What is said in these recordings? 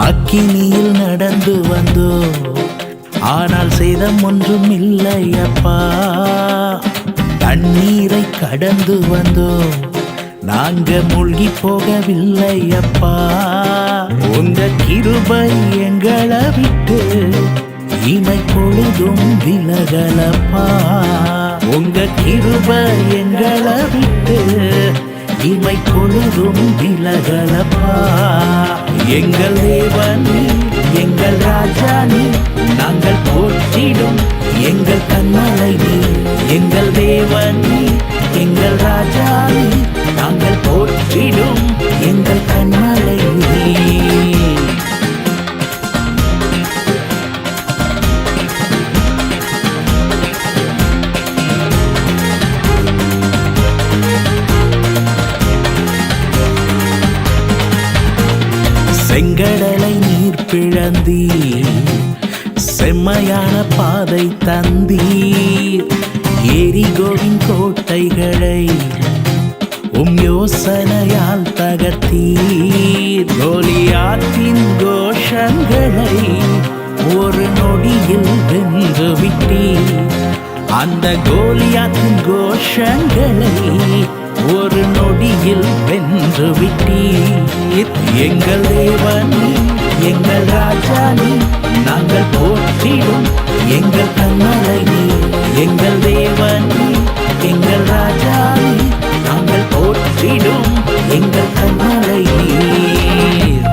அக்கினியில் நடந்து வந்தோ, ஆனால் சேதம் ஒன்றும் இல்லை அப்பா. தண்ணீரை கடந்து வந்தோ, நாங்க மூழ்கி போகவில்லை அப்பா. உங்க கிருபை எங்களை விட்டு இமை பொழுதும் விலகலப்பா. உங்க கிருபை எங்களை விட்டு இமை பொழுதும் விலகலப்பா. எங்கள் தேவனே, எங்கள் ராஜானே, நாங்கள் போற்றிடும் எங்கள் கண்மலை நீ. எங்கள் தேவனே, எங்கள் ராஜானே, நாங்கள் போற்றிடும் எங்கள் கண்மலை நீ. செங்கடலை நீர் பிளந்தீர், செம்மையான பாதை தந்தீர். எரிகோவின் கோட்டைகளை யோசனையால் தகர்த்தீர். கோலியாத்தின் கோஷங்களை ஒரு நொடியில் வென்று விட்டீர். அந்த கோலியாத்தின் கோஷங்களை ஒரு நொடியில் வென்று விட்டீர். எங்கள் தேவனே, எங்கள் ராஜானே, நாங்கள் போற்றிடும் எங்கள் கண்மலை நீ. எங்கள் தேவனே, எங்கள் ராஜானே, நாங்கள் போற்றிடும் எங்கள் கண்மலை நீர்.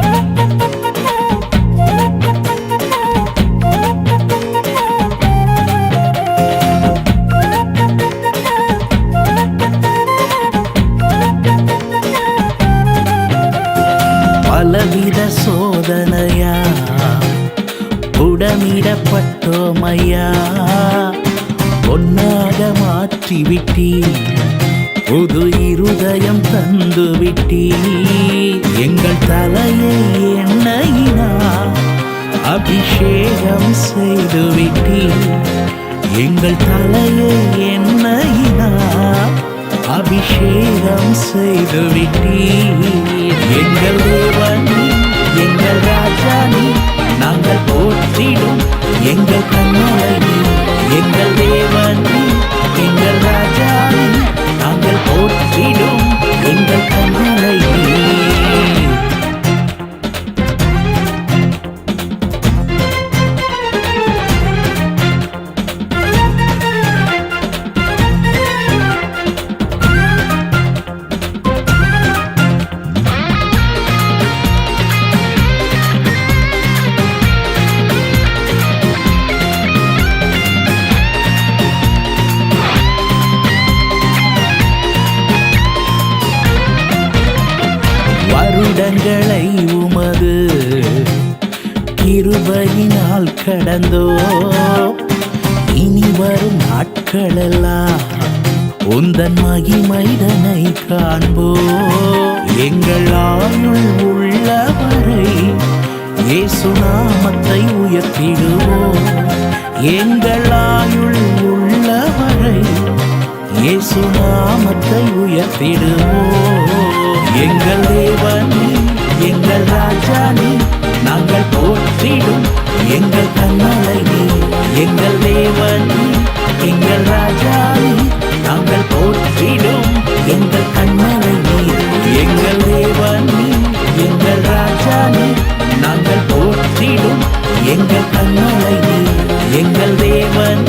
பலவித சோதனையா உடமிடப்பட்டோமையா, பொன்னாக மாற்றிவிட்டீர், புது இருதயம் தந்து விட்டீர். எங்கள் தலையை எண்ணெயினா அபிஷேகம் செய்து விட்டீர். எங்கள் தலையை எண்ணெயினா அபிஷேகம் செய்து விட்டீர். எங்கள் தேவனே, எங்கள் ராஜானே, நாங்கள் போற்றிடும் எங்கள் கண்மலை நீ. எங்கள் தேவனே, எங்கள் ராஜானே, நாங்கள் போற்றிடும் எங்கள் கண்மலை நீ. வருடங்களை உமது கிருபையினால் கடந்தோ, இனி வரும் நாட்களெல்லாம் உந்தன் மகிமைதனை காண்போ. எங்கள் ஆயுள் உள்ளவரை இயேசு நாமத்தை உயர்த்திடுவோம். எங்கள் ஆயுள் உள்ளவரை இயேசு நாமத்தை உயர்த்திடுவோம். எங்கள் தேவனே, எங்கள் ராஜானே, நாங்கள் போற்றிடும் எங்கள் கண்மலை நீ. எங்கள் தேவனே, எங்கள் ராஜானே, நாங்கள் போற்றிடும் எங்கள் கண்மலை நீ. எங்கள் தேவனே, எங்கள் ராஜானே, நாங்கள் போற்றிடும் எங்கள் கண்மலை நீ. எங்கள் தேவன்